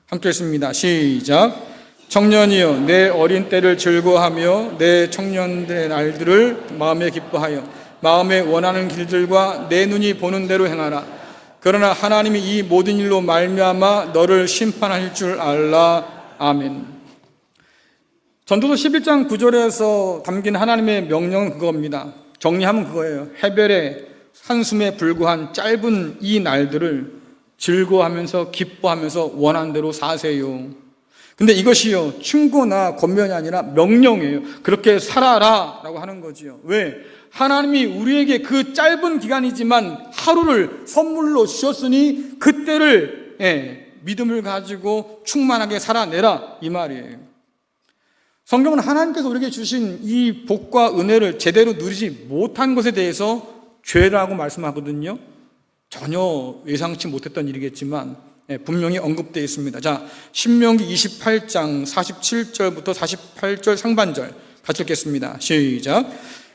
함께 읽습니다. 시작. 청년이여 내 어린 때를 즐거워하며 내 청년들의 날들을 마음에 기뻐하여 마음에 원하는 길들과 내 눈이 보는 대로 행하라. 그러나 하나님이 이 모든 일로 말미암아 너를 심판할 줄 알라. 아멘. 전도서 11장 9절에서 담긴 하나님의 명령은 그겁니다. 정리하면 그거예요. 해별의 한숨에 불과한 짧은 이 날들을 즐거워하면서 기뻐하면서 원하는 대로 사세요. 근데 이것이요 충고나 권면이 아니라 명령이에요. 그렇게 살아라 라고 하는 거지요. 왜? 하나님이 우리에게 그 짧은 기간이지만 하루를 선물로 주셨으니 그때를 믿음을 가지고 충만하게 살아내라 이 말이에요. 성경은 하나님께서 우리에게 주신 이 복과 은혜를 제대로 누리지 못한 것에 대해서 죄라고 말씀하거든요. 전혀 예상치 못했던 일이겠지만 분명히 언급되어 있습니다. 자, 신명기 28장 47절부터 48절 상반절 같이 읽겠습니다. 시작.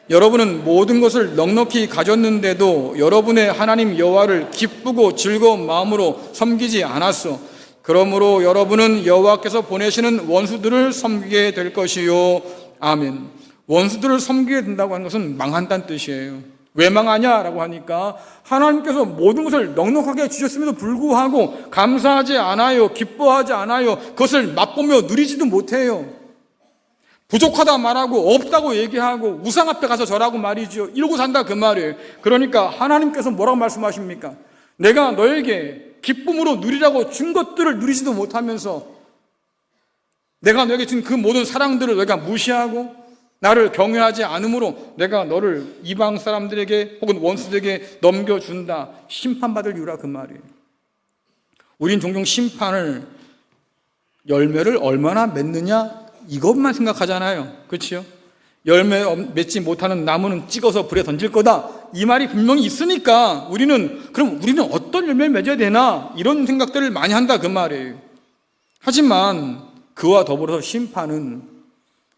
여러분은 모든 것을 넉넉히 가졌는데도 여러분의 하나님 여호와를 기쁘고 즐거운 마음으로 섬기지 않았어. 그러므로 여러분은 여호와께서 보내시는 원수들을 섬기게 될 것이요. 아멘. 원수들을 섬기게 된다고 하는 것은 망한다는 뜻이에요. 왜 망하냐라고 하니까 하나님께서 모든 것을 넉넉하게 주셨음에도 불구하고 감사하지 않아요. 기뻐하지 않아요. 그것을 맛보며 누리지도 못해요. 부족하다 말하고 없다고 얘기하고 우상 앞에 가서 절하고 말이죠. 이러고 산다 그 말이에요. 그러니까 하나님께서 뭐라고 말씀하십니까? 내가 너에게 기쁨으로 누리라고 준 것들을 누리지도 못하면서 내가 너에게 준 그 모든 사랑들을 너희가 무시하고 나를 경외하지 않으므로 내가 너를 이방 사람들에게 혹은 원수들에게 넘겨준다. 심판받을 이유라 그 말이에요. 우린 종종 심판을 열매를 얼마나 맺느냐 이것만 생각하잖아요. 그렇죠? 열매 맺지 못하는 나무는 찍어서 불에 던질 거다. 이 말이 분명히 있으니까 우리는 어떤 열매를 맺어야 되나 이런 생각들을 많이 한다 그 말이에요. 하지만 그와 더불어서 심판은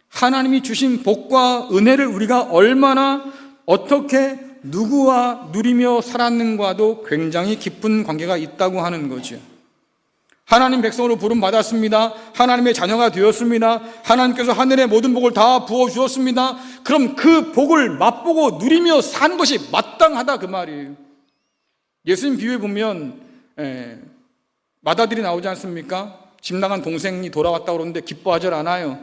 하나님이 주신 복과 은혜를 우리가 얼마나 어떻게 누구와 누리며 살았는가도 굉장히 깊은 관계가 있다고 하는 거죠. 하나님 백성으로 부름받았습니다. 하나님의 자녀가 되었습니다. 하나님께서 하늘의 모든 복을 다 부어주었습니다. 그럼 그 복을 맛보고 누리며 사는 것이 마땅하다 그 말이에요. 예수님 비유에 보면 마다들이 나오지 않습니까? 집 나간 동생이 돌아왔다고 그러는데 기뻐하지 않아요.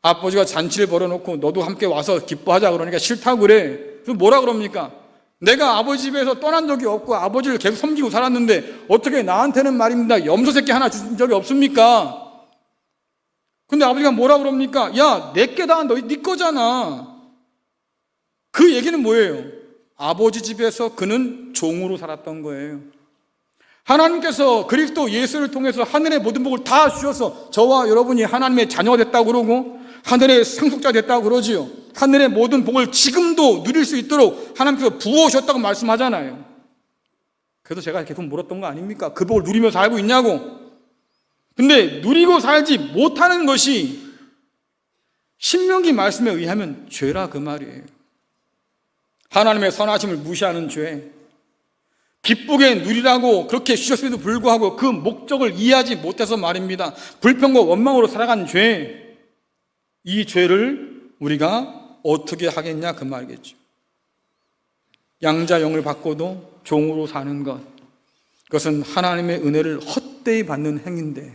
아버지가 잔치를 벌여놓고 너도 함께 와서 기뻐하자 그러니까 싫다고 그래. 그럼 뭐라 그럽니까? 내가 아버지 집에서 떠난 적이 없고 아버지를 계속 섬기고 살았는데 어떻게 나한테는 말입니다 염소 새끼 하나 주신 적이 없습니까? 근데 아버지가 뭐라 그럽니까? 야, 내게 다 네 거잖아. 그 얘기는 뭐예요? 아버지 집에서 그는 종으로 살았던 거예요. 하나님께서 그리스도 예수를 통해서 하늘의 모든 복을 다 주셔서 저와 여러분이 하나님의 자녀가 됐다고 그러고 하늘의 상속자 됐다고 그러지요. 하늘의 모든 복을 지금도 누릴 수 있도록 하나님께서 부어주셨다고 말씀하잖아요. 그래서 제가 계속 물었던 거 아닙니까? 그 복을 누리며 살고 있냐고. 근데 누리고 살지 못하는 것이 신명기 말씀에 의하면 죄라 그 말이에요. 하나님의 선하심을 무시하는 죄, 기쁘게 누리라고 그렇게 주셨음에도 불구하고 그 목적을 이해하지 못해서 말입니다 불평과 원망으로 살아간 죄, 이 죄를 우리가 어떻게 하겠냐 그 말이겠죠. 양자영을 받고도 종으로 사는 것, 그것은 하나님의 은혜를 헛되이 받는 행위인데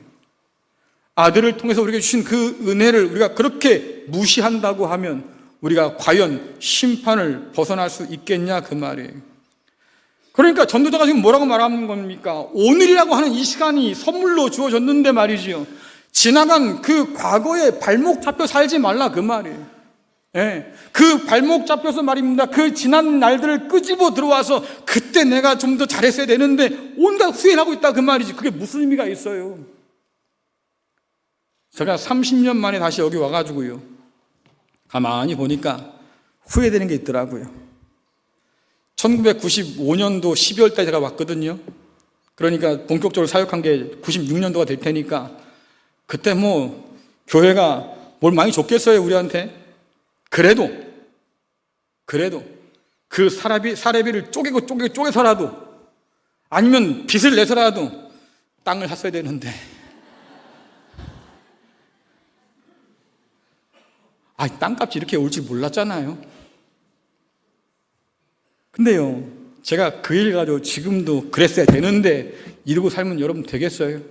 아들을 통해서 우리에게 주신 그 은혜를 우리가 그렇게 무시한다고 하면 우리가 과연 심판을 벗어날 수 있겠냐 그 말이에요. 그러니까 전도자가 지금 뭐라고 말하는 겁니까? 오늘이라고 하는 이 시간이 선물로 주어졌는데 말이지요. 지나간 그 과거에 발목 잡혀 살지 말라 그 말이에요. 예, 그 발목 잡혀서 말입니다. 그 지난 날들을 끄집어 들어와서 그때 내가 좀 더 잘했어야 되는데 온갖 후회를 하고 있다 그 말이지. 그게 무슨 의미가 있어요? 제가 30년 만에 다시 여기 와가지고요, 가만히 보니까 후회되는 게 있더라고요. 1995년도 12월 달에 제가 왔거든요. 그러니까 본격적으로 사역한 게 96년도가 될 테니까 그때 뭐 교회가 뭘 많이 줬겠어요 우리한테. 그래도 그 사례비를 쪼개서라도 아니면 빚을 내서라도 땅을 샀어야 되는데 땅값이 이렇게 올지 몰랐잖아요. 근데요, 제가 그 일 가지고 지금도 그랬어야 되는데 이러고 살면 여러분 되겠어요?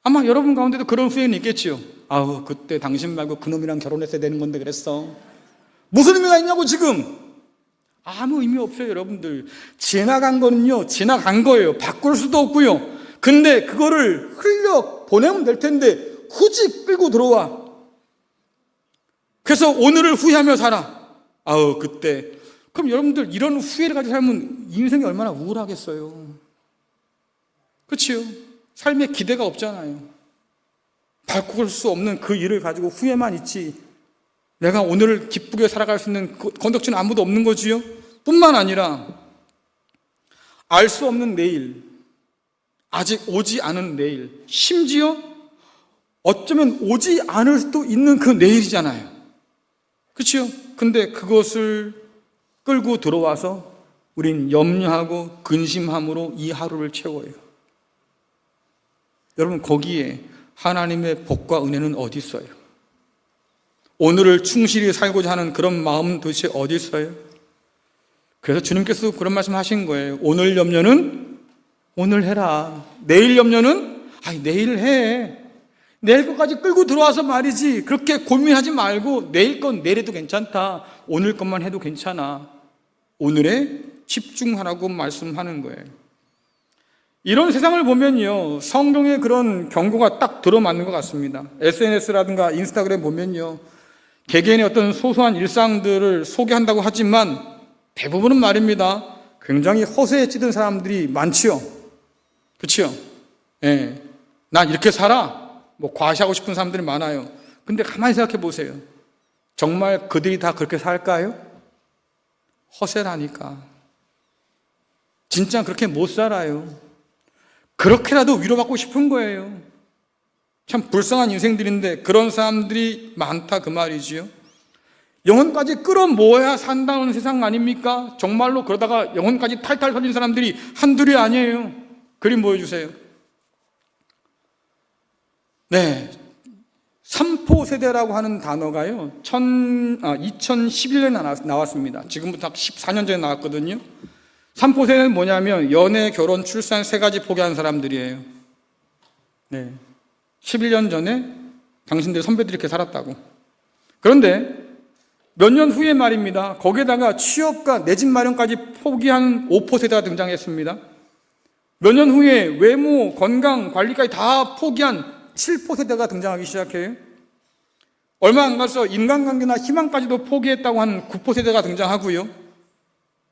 아마 여러분 가운데도 그런 후회는 있겠지요. 아우, 그때 당신 말고 그놈이랑 결혼했어야 되는 건데 그랬어. 무슨 의미가 있냐고 지금. 아무 의미 없어요 여러분들. 지나간 거는요 지나간 거예요. 바꿀 수도 없고요. 근데 그거를 흘려 보내면 될 텐데 굳이 끌고 들어와. 그래서 오늘을 후회하며 살아. 아우, 그때. 그럼 여러분들 이런 후회를 가지고 살면 인생이 얼마나 우울하겠어요. 그렇지요? 삶에 기대가 없잖아요. 바꿀 수 없는 그 일을 가지고 후회만 있지 내가 오늘을 기쁘게 살아갈 수 있는 건덕지는 아무도 없는 거지요. 뿐만 아니라 알 수 없는 내일, 아직 오지 않은 내일, 심지어 어쩌면 오지 않을 수도 있는 그 내일이잖아요. 그렇죠? 근데 그것을 끌고 들어와서 우린 염려하고 근심함으로 이 하루를 채워요. 여러분, 거기에 하나님의 복과 은혜는 어디 있어요? 오늘을 충실히 살고자 하는 그런 마음은 도대체 어디 있어요? 그래서 주님께서 그런 말씀 하신 거예요. 오늘 염려는 오늘 해라. 내일 염려는 내일 해. 내일 것까지 끌고 들어와서 말이지 그렇게 고민하지 말고 내일 건 내일 해도 괜찮다. 오늘 것만 해도 괜찮아. 오늘에 집중하라고 말씀하는 거예요. 이런 세상을 보면요, 성경의 그런 경고가 딱 들어맞는 것 같습니다. SNS라든가 인스타그램 보면요, 개개인의 어떤 소소한 일상들을 소개한다고 하지만 대부분은 말입니다, 굉장히 허세에 찌든 사람들이 많지요. 그렇죠? 예, 난 이렇게 살아. 뭐 과시하고 싶은 사람들이 많아요. 근데 가만히 생각해 보세요. 정말 그들이 다 그렇게 살까요? 허세라니까. 진짜 그렇게 못 살아요. 그렇게라도 위로받고 싶은 거예요. 참 불쌍한 인생들인데 그런 사람들이 많다 그 말이지요. 영혼까지 끌어모아야 산다는 세상 아닙니까? 정말로 그러다가 영혼까지 탈탈 털린 사람들이 한둘이 아니에요. 그림 보여주세요. 네. 3포 세대라고 하는 단어가요, 2011년에 나왔습니다. 지금부터 14년 전에 나왔거든요. 3포 세대는 뭐냐면, 연애, 결혼, 출산 3가지 포기한 사람들이에요. 네. 11년 전에 당신들 선배들이 이렇게 살았다고. 그런데 몇 년 후에 말입니다. 거기에다가 취업과 내 집 마련까지 포기한 5포 세대가 등장했습니다. 몇 년 후에 외모, 건강, 관리까지 다 포기한 7포 세대가 등장하기 시작해요. 얼마 안 가서 인간관계나 희망까지도 포기했다고 하는 9포 세대가 등장하고요.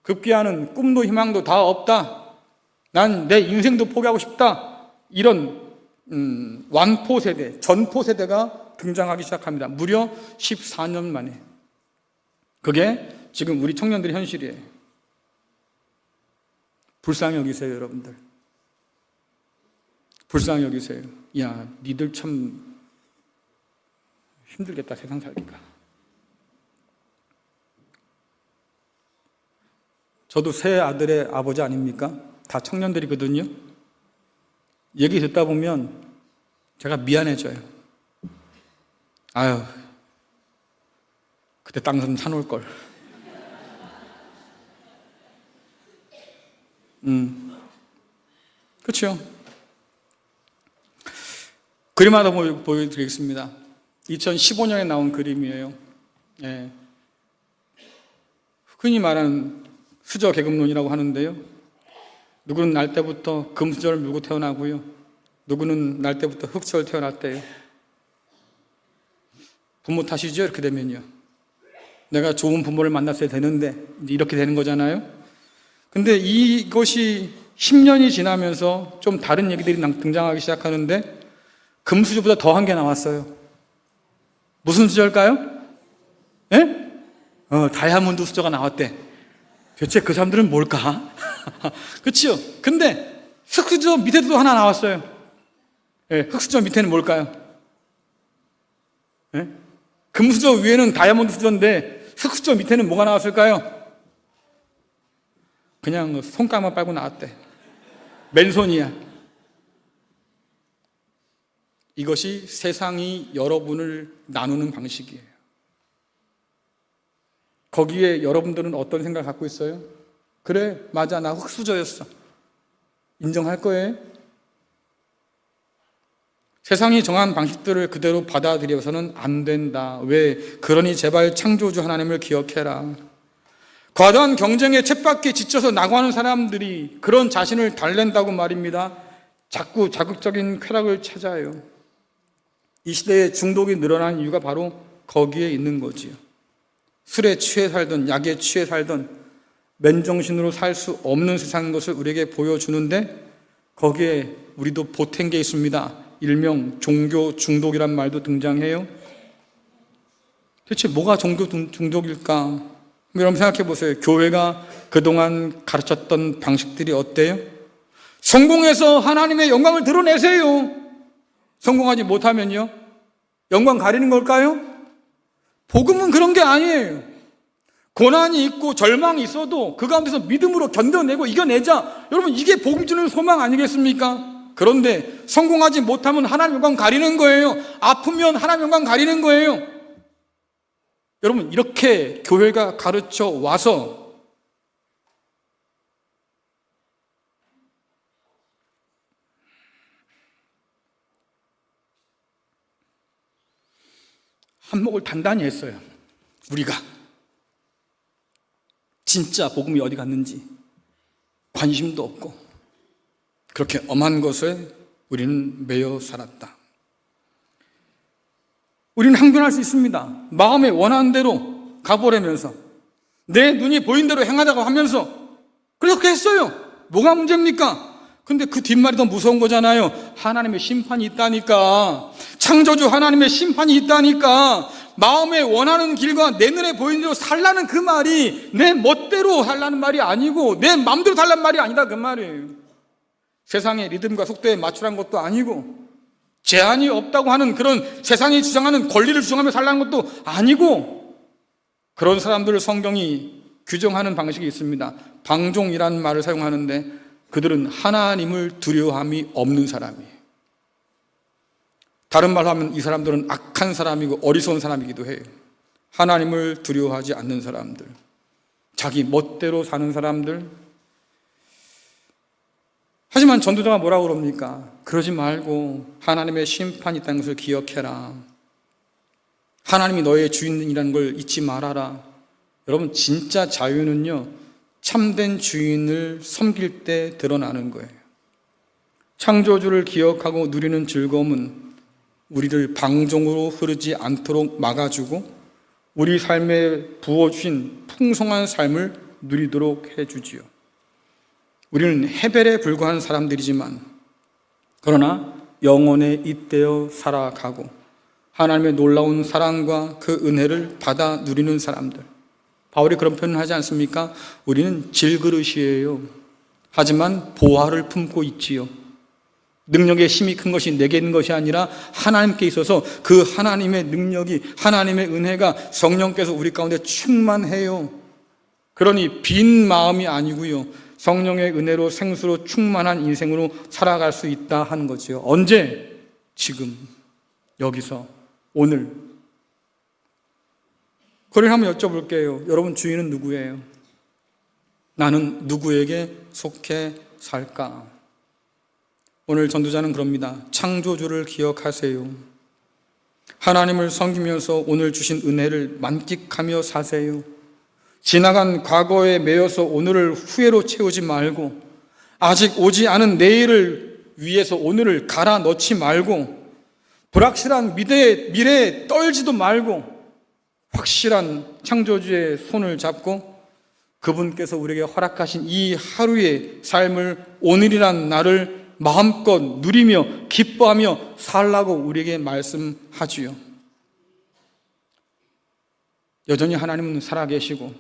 급기야는 꿈도 희망도 다 없다. 난 내 인생도 포기하고 싶다. 이런 완포 세대, 전포 세대가 등장하기 시작합니다. 무려 14년 만에. 그게 지금 우리 청년들의 현실이에요. 불쌍히 여기세요, 여러분들. 불쌍히 여기세요. 야, 니들 참 힘들겠다, 세상 살기가. 저도 세 아들의 아버지 아닙니까? 다 청년들이거든요. 얘기 듣다 보면 제가 미안해져요. 아유, 그때 땅 좀 사놓을 걸. 그렇죠. 그림 하나 보여드리겠습니다. 2015년에 나온 그림이에요. 예. 흔히 말하는 수저 계급론이라고 하는데요. 누구는 날 때부터 금수저를 물고 태어나고요. 누구는 날 때부터 흙수저를 태어났대요. 부모 탓이죠, 이렇게 되면요. 내가 좋은 부모를 만났어야 되는데 이렇게 되는 거잖아요. 근데 이것이 10년이 지나면서 좀 다른 얘기들이 등장하기 시작하는데 금수저보다 더한 게 나왔어요. 무슨 수저일까요? 예? 다이아몬드 수저가 나왔대. 대체 그 사람들은 뭘까? 그치요? 근데 흙수저 밑에도 하나 나왔어요. 예, 흙수저 밑에는 뭘까요? 예? 금수저 위에는 다이아몬드 수저인데 흙수저 밑에는 뭐가 나왔을까요? 그냥 손가락만 빨고 나왔대. 맨손이야. 이것이 세상이 여러분을 나누는 방식이에요. 거기에 여러분들은 어떤 생각을 갖고 있어요? 그래, 맞아, 나 흙수저였어. 인정할 거예요? 세상이 정한 방식들을 그대로 받아들여서는 안 된다. 왜? 그러니 제발 창조주 하나님을 기억해라. 과도한 경쟁에 쳇바퀴 지쳐서 나고하는 사람들이 그런 자신을 달랜다고 말입니다. 자꾸 자극적인 쾌락을 찾아요. 이 시대에 중독이 늘어난 이유가 바로 거기에 있는 거지요. 술에 취해 살던, 약에 취해 살던 맨정신으로 살 수 없는 세상인 것을 우리에게 보여주는데 거기에 우리도 보탠 게 있습니다. 일명 종교 중독이란 말도 등장해요. 대체 뭐가 종교 중독일까? 여러분 생각해 보세요. 교회가 그동안 가르쳤던 방식들이 어때요? 성공해서 하나님의 영광을 드러내세요. 성공하지 못하면요? 영광 가리는 걸까요? 복음은 그런 게 아니에요. 고난이 있고 절망이 있어도 그 가운데서 믿음으로 견뎌내고 이겨내자. 여러분, 이게 복음 주는 소망 아니겠습니까? 그런데 성공하지 못하면 하나님 영광 가리는 거예요. 아프면 하나님 영광 가리는 거예요. 여러분, 이렇게 교회가 가르쳐 와서 한몫을 단단히 했어요. 우리가 진짜 복음이 어디 갔는지 관심도 없고 그렇게 엄한 것에 우리는 매여 살았다. 우리는 항변할 수 있습니다. 마음에 원하는 대로 가보려면서 내 눈이 보인 대로 행하자고 하면서 그렇게 했어요. 뭐가 문제입니까? 근데 그 뒷말이 더 무서운 거잖아요. 하나님의 심판이 있다니까. 창조주 하나님의 심판이 있다니까. 마음에 원하는 길과 내 눈에 보이는 대로 살라는 그 말이 내 멋대로 살라는 말이 아니고 내 마음대로 살라는 말이 아니다, 그 말이에요. 세상의 리듬과 속도에 맞추라는 것도 아니고 제한이 없다고 하는 그런 세상이 주장하는 권리를 주장하며 살라는 것도 아니고 그런 사람들을 성경이 규정하는 방식이 있습니다. 방종이라는 말을 사용하는데 그들은 하나님을 두려워함이 없는 사람이에요. 다른 말로 하면 이 사람들은 악한 사람이고 어리석은 사람이기도 해요. 하나님을 두려워하지 않는 사람들, 자기 멋대로 사는 사람들. 하지만 전도자가 뭐라고 그럽니까? 그러지 말고 하나님의 심판이 있다는 것을 기억해라. 하나님이 너의 주인이라는 걸 잊지 말아라. 여러분, 진짜 자유는요, 참된 주인을 섬길 때 드러나는 거예요. 창조주를 기억하고 누리는 즐거움은 우리를 방종으로 흐르지 않도록 막아주고 우리 삶에 부어주신 풍성한 삶을 누리도록 해주지요. 우리는 헤벨에 불과한 사람들이지만 그러나 영혼에 잇대어 살아가고 하나님의 놀라운 사랑과 그 은혜를 받아 누리는 사람들. 바울이 그런 표현을 하지 않습니까? 우리는 질그릇이에요. 하지만 보화를 품고 있지요. 능력의 힘이 큰 것이 내게 있는 것이 아니라 하나님께 있어서 그 하나님의 능력이, 하나님의 은혜가 성령께서 우리 가운데 충만해요. 그러니 빈 마음이 아니고요, 성령의 은혜로 생수로 충만한 인생으로 살아갈 수 있다 하는 거죠. 언제? 지금, 여기서, 오늘. 그걸 한번 여쭤볼게요. 여러분, 주인은 누구예요? 나는 누구에게 속해 살까? 오늘 전도자는 그럽니다. 창조주를 기억하세요. 하나님을 섬기면서 오늘 주신 은혜를 만끽하며 사세요. 지나간 과거에 매여서 오늘을 후회로 채우지 말고 아직 오지 않은 내일을 위해서 오늘을 갈아 넣지 말고 불확실한 미래에 떨지도 말고 확실한 창조주의 손을 잡고 그분께서 우리에게 허락하신 이 하루의 삶을, 오늘이란 날을 마음껏 누리며 기뻐하며 살라고 우리에게 말씀하지요. 여전히 하나님은 살아계시고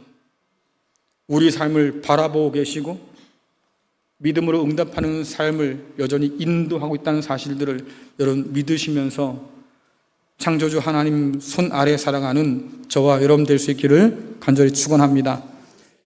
우리 삶을 바라보고 계시고 믿음으로 응답하는 삶을 여전히 인도하고 있다는 사실들을 여러분 믿으시면서 창조주 하나님 손 아래 살아가는 저와 여러분 될 수 있기를 간절히 축원합니다.